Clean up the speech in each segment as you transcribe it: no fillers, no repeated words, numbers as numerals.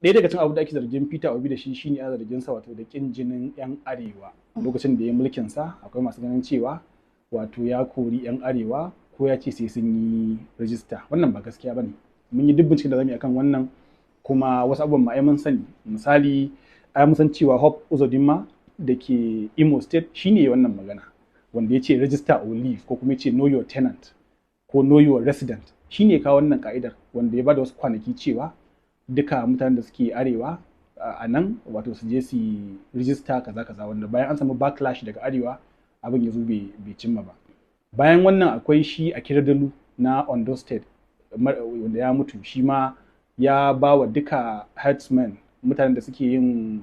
ɗaya daga cikin abu da ake zargin Peter Obi da shi shine ana zargin sa wato da kin jinin yan arewa lokacin da ya mulkin sa akwai masu ganin cewa wato ya kori yan arewa ko ya ce sai sun yi rajista. Wannan ba gaskiya bane. Mun yi dubbin cikin da zamu yi akan wannan kuma wasu abubuwan ma ai mun sani. Misali ai mun san cewa Hope Uzodinma da ke Imo State shine wannan magana wanda ya ce register or leave ko kuma ya ce know your tenant ko know your resident shine kawo wannan ka'idar wanda ya bada wasu kwanaki cewa duka mutanen da suke arewa a nan wato su je su register kaza wanda bayan an samu backlash daga arewa abin ya zo bai cimma ba. Bayan wannan akwai shi a Kiradalu na Ondo State wanda ya mutu shi ma ya ba wa duka herdsmen mutanen da suke yin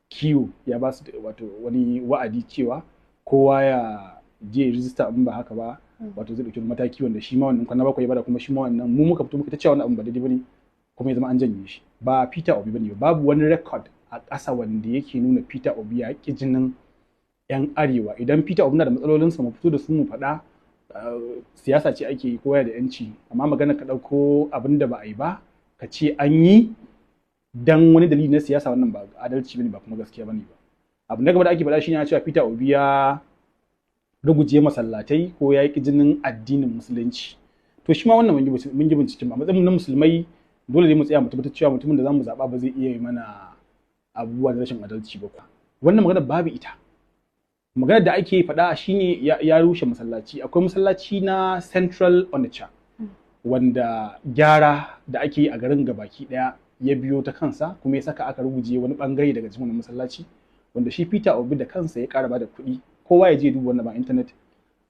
kiwo ya ba su wato wani wa'adi cewa kowa ya je register in ba haka ba wato zai dauki mataki wanda shi ma wannan kwana bakwai ya bada kuma shi ma wannan mu muka fito muka ta cewa wannan abin ba daidai bane kuma ya zama an janye shi. Ba Peter Obi bane babu wani record a ƙasa wanda yake nuna Peter Obi ya ƙi jinin yan arewa. Idan Peter Obi na da matsalolinsa mu fito da su mu faɗa siyasa ce ake yi kowa da yanci amma magana ka ɗauko abin da ba a yi ba ka ce an yi dan wani dalili na siyasa wannan ba adalci bane ba kuma gaskiya bane ba. Abu na gaba da ake faɗa shine cewa Peter Obi ya ruguje masallatai ko ya yi jinin addinin musulunci. To shi ma wannan mun yi binciken ba matsayin na musulmai dole ne mu tsaya mu tabbatar cewa mutumin da zamu zaba ba zai iya yi mana abubuwa da rashin adalci ba. Wannan magana babu ita. Maganar da ake faɗa shine ya rushe masallaci. Akwai masallaci na Central Onitsha wanda gyara da ake yi a garin gabaki daya ya biyo ta kansa kuma ya saka aka ruguje wani bangare daga cikin wannan masallaci wanda shi Peter Obi da kansa ya ƙara bada kuɗi kowa ya je duba wannan ba internet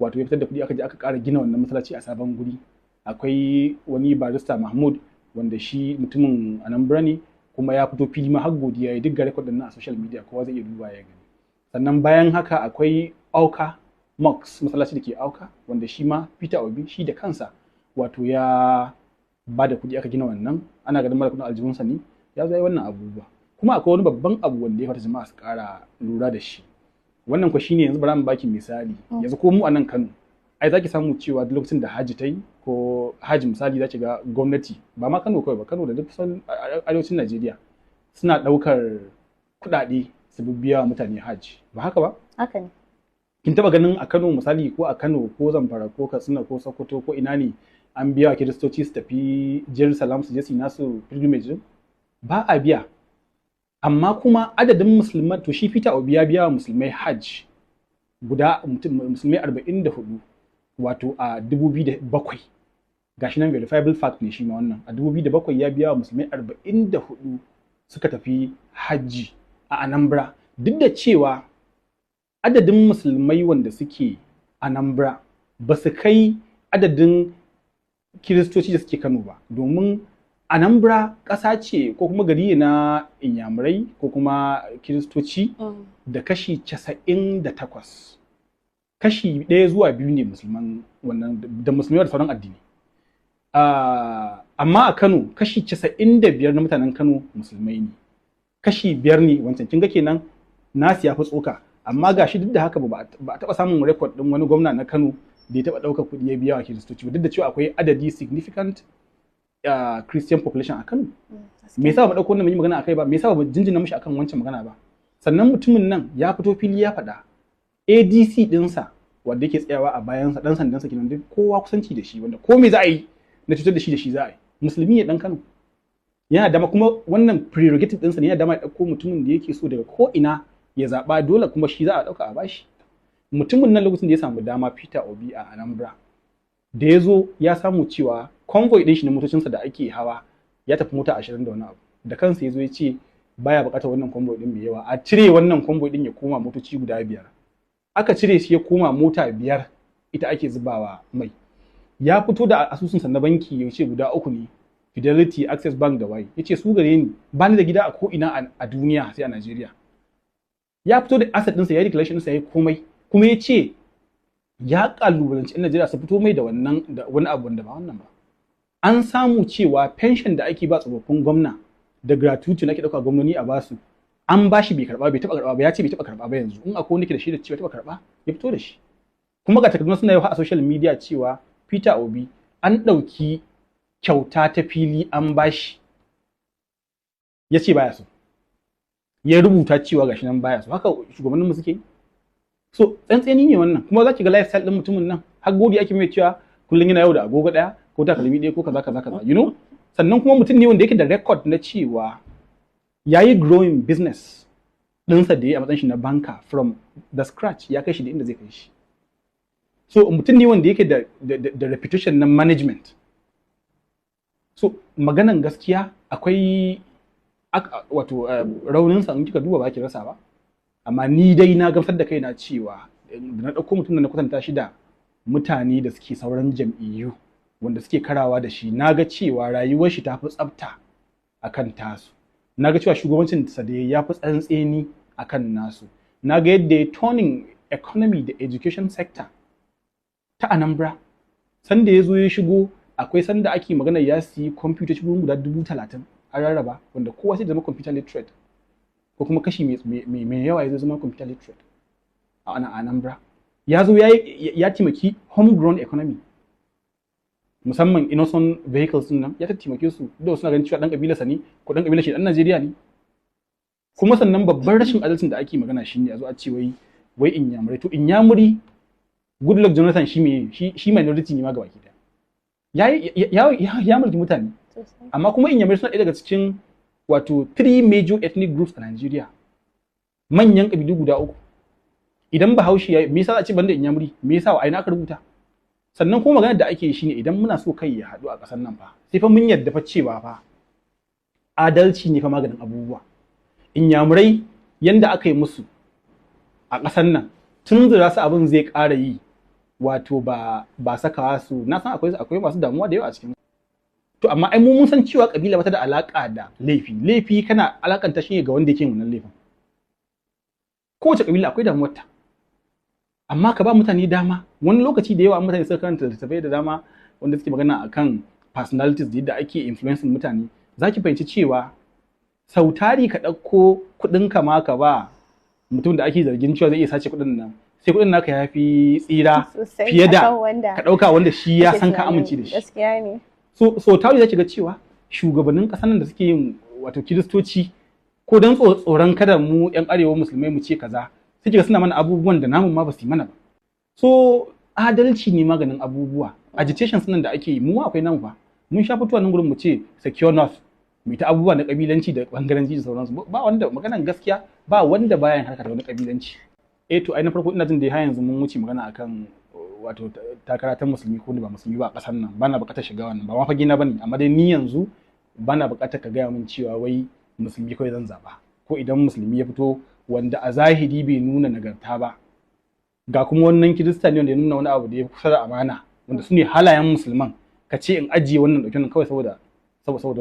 wato ya fitar da kuɗi aka je aka ƙara gina wannan masallaci a sabon guri. Akwai wani barista Mahmud wanda shi mutumin Anambra ne kuma ya fito fili ma har godiya ya digga record din a social media kowa zai iya duba ya gani. Sannan bayan haka akwai Auka Mosque masallaci da ke Auka wanda shi ma Peter Obi shi da kansa wato ya ba da kuɗi aka gina wannan ana ganin mara kuɗin aljihunsa ne ya zai wannan abubuwa. Kuma akwai wani babban abu wanda ya fata jama'a su ƙara lura da shi. Wannan ko shine yanzu bara mu baki misali. Yanzu ko mu a nan Kano ai zaki samu cewa duk lokacin da Hajji ta yi ko Hajji misali zaki ga gwamnati ba ma Kano kawai ba Kano da duk arewacin Najeriya suna ɗaukar kuɗaɗe su biya wa mutane Hajji ba haka ba? Haka ne. Kin taba ganin a Kano misali ko a Kano ko Zamfara ko Katsina ko Sokoto ko ina ne an biya wa Kiristoci su tafi Jerusalem su je su yi nasu pilgrimage? Ba a biya. Amma kuma adadin musulman to shi Peter Obi ya biya wa musulmai Hajj guda musulmai 44 wato a 2007 gashi nan verifiable fact ne shi ma wannan a 2007 ya biya wa musulmai 44 suka tafi hajji a Anambra duk da cewa adadin musulmai wanda suke Anambra ba su kai adadin Kiristoci da suke Kano ba domin Anambra ƙasa ce ko kuma gari na Inyamurai ko kuma Kiristoci da kashi 98 kashi 1 zuwa 2 ne musulman wannan da musulmai da sauran addini. Amma a Kano kashi 95 na mutanen Kano musulmai ne. Kashi 5 ne wancan kin ga kenan nasu ya fi tsoka amma gashi duk da haka ba a taɓa samun record ɗin wani gwamna na Kano da ya taɓa ɗaukar kuɗi ya biya wa Kiristoci duk da cewa akwai adadi significant Christian population a Kano. Me yasa ba ɗauko wannan yi magana akai ba? Me yasa ba jinjina mishi akan wancan magana ba? Sannan mutumin nan ya fito fili ya faɗa ADC ɗinsa wanda yake tsayawa a bayansa ɗan sandansa kenan duk kowa kusanci da shi wanda ko me za a yi na cutar da shi za a yi. Musulmi ne ɗan Kano. Yana dama kuma wannan prerogative ɗinsa ne yana dama ya ɗauko mutumin da yake so daga ko ina ya zaɓa dole kuma shi za a ɗauka a bashi. Mutumin nan lokacin da ya samu dama Peter Obi a Anambra da ya zo ya samu cewa convoy ɗin shi na motocinsa da ake hawa ya tafi mota 20 da wani abu da kansa ya zo ya ce baya buƙatar wannan convoy ɗin mai yawa a cire wannan convoy ɗin ya koma motoci guda 5 aka cire shi ya koma mota 5 ita ake zubawa mai ya fito da asusunsa na banki ya ce guda 3 ne Fidelity, Access Bank da Wai yace su gare ni ba ni da gida a ko ina a duniya sai a Najeriya. Ya fito da asset ɗinsa ya yi declaration ɗinsa ya yi komai kuma ya ce ya kalubalanci 'yan Najeriya su fito mai da wannan da wani abu wanda ba wannan ba. An samu cewa pension da ake ba tsofaffin gwamna da gratuity na ake ɗauka gwamnoni a basu an bashi bai taɓa karɓa ba ya ce bai taɓa karɓa ba yanzu in akwai wani ke da shi da cewa taɓa karɓa ya fito da shi. Kuma ga takardun suna yawa a social media cewa Peter Obi an ɗauki kyauta ta fili an bashi ya ce baya so, ya rubuta cewa gashi nan baya so. Haka shugabanninmu suke yi. So tsantseni ne wannan, kuma za ki ga lifestyle din mutumin nan har godi ake mai cewa kullum yana yau da agogo daya ko takalmi ɗaya ko kaza kaza kaza, you know. Sannan kuma mutum ne wanda yake da record na cewa yayi growing business ɗinsa da ya a matsayin shi na banker from the scratch, ya kai shi da inda zai kai shi. So mutum ne wanda yake da reputation na management. So maganan gaskiya akwai wato rauninsa in kika duba ba ki rasa ba, amma ni dai na gamsar da kaina cewa da na ɗauko mutum da na kwatanta shi da mutane da suke sauran jam'iyyu wanda suke karawa da shi, na ga cewa rayuwar shi ta fi tsafta akan tasu, na ga cewa shugabancin sa da ya fi tsantseni akan nasu, na ga yadda ya turning economy da education sector ta Anambra. Sanda ya zo ya shigo, akwai sanda ake magana ya siyi kwamfutoci guda 30,000 a rarraba, wanda kowa sai da zama computer literate, ko kuma kashi mai yawa ya zama computer literate a Anambra. Ya zo ya taimaki homegrown economy, musamman innocent vehicles nan ya taimake su, da suna ganin cewa dan kabilarsa ne ko dan kabilar shi dan Najeriya ne. Kuma sannan babban rashin adalcin da ake magana shine a zo a ce wai Inyamurai, to Inyamuri Goodluck Jonathan shi minority ne ma gaba ki daya. Ya mulki mutane, amma kuma Inyamurai suna ɗaya daga cikin wato 3 major ethnic groups a Nigeria, manyan kabilu guda 3. Idan Bahaushe ya me yasa a ce banda Inyamuri, me yasa wa aina aka rubuta? Sannan kuma maganar da ake yi shine idan muna so kai ya haɗu a ƙasar nan fa, sai fa mun yadda fa cewa fa adalci ne fa maganin abubuwa. Inyamurai yanda aka yi musu a ƙasar nan, tun zira su abin zai ƙara yi, wato ba sakawa su, na san akwai masu damuwa da yawa a cikin. To amma ai mun san cewa kabila bata da alaka da laifi kana alakanta shi ga wanda yake wannan laifin. Kowace kabila akwai damuwarta, amma ka ba mutane dama. Wani lokaci da yawa mutane suka karanta littattafai da dama wanda suke magana akan personalities da yadda ake influencing mutane, zaki fahimci cewa sautari ka ɗauko kuɗin ka ma ka ba mutum da ake zargin cewa zai iya sace kuɗin nan, sai kuɗin naka ya fi tsira fiye da ka ɗauka wanda shi ya san ka amince da shi. Gaskiya ne. So tari zaki ga cewa shugabannin ƙasar nan da suke yin wato kiristoci, ko dan tsoron kada mu yan arewa musulmai mu ce kaza, suke suna mana abubuwan da namun ma ba su yi mana ba. So adalci ne maganin abubuwa. Agitation sunan da ake yi, mu akwai nan fa, mun sha fitowa nan gurin mu ce secure north, mu ta abubuwa na kabilanci da bangaranci da sauransu. Ba wanda maganan gaskiya, ba wanda bayan harka da wani kabilanci. To ai na farko ina jin da har yanzu mun wuce magana akan wato takara ta musulmi ko ba musulmi ba a ƙasar nan, bana buƙatar shiga wannan, ba ma fage na bane, amma dai ni yanzu bana buƙatar ka gaya min cewa wai musulmi kawai zan zaba, ko idan musulmi ya fito wanda a zahiri bai nuna nagarta ba, ga kuma wannan kirista ne wanda ya nuna wani abu da ya kusa da amana, wanda su ne halayen musulman, ka ce in ajiye wannan ɗauki nan kawai saboda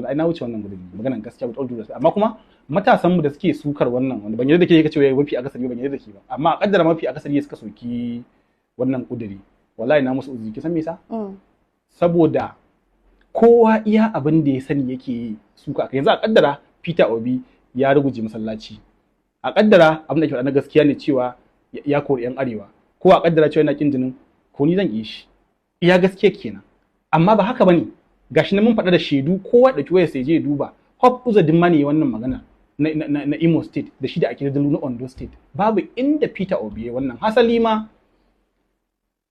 ai na wuce wannan gudun maganan gaskiya with all due respect. Amma kuma matasan mu da suke sukar wannan, wanda ban yarda da ke kace wai mafi akasari ban yarda da ke ba, amma a kaddara mafi akasari suka soki wannan kuduri, wallahi na musu uzuri. Kisan me yasa? Saboda kowa iya abin da ya sani yake suka. Yanzu a kaddara Peter Obi ya ruguje masallaci, a kaddara abin da ke faɗa na gaskiya ne cewa ya kori yan arewa, ko a kaddara cewa yana kin jinin, ko ni zan yi shi, iya gaskiya kenan. Amma ba haka bane, gashi na mun faɗa da shaidu, kowa da kiwaye sai je ya duba. Hope Uzodinma ne wannan magana na Imo State da shi da ake da na Ondo State, babu inda Peter Obi ya wannan. Hasali ma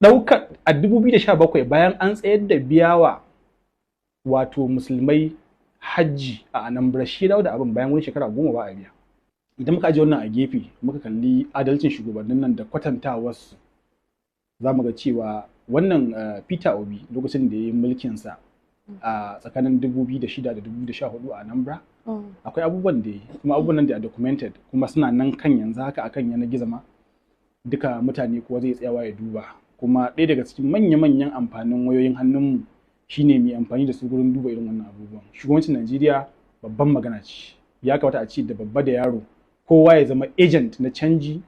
ɗaukar a 2017 bayan an tsayar da biyawa wato musulmai hajji a Anambra, shi dawo da abin bayan wani shekara 10 ba a biya. Idan muka aje wannan a gefe, muka kalli adalcin shugabannin nan da kwatantawarsu, za mu ga cewa wannan Peter Obi lokacin da ya yi mulkinsa a tsakanin 2006 da 2014 a Anambra, akwai abubuwan da ya yi, kuma abubuwan nan da documented, kuma suna nan kan yanzu haka akan yanar gizo ma, duka mutane kuwa zai tsayawa ya duba. Kuma ɗaya daga cikin manya-manyan amfanin wayoyin hannunmu shine mai amfani da su gurin duba irin wannan abubuwan. Shugabancin Najeriya babban magana ce, ya kamata a ce da babba da yaro kowa ya zama agent na canji.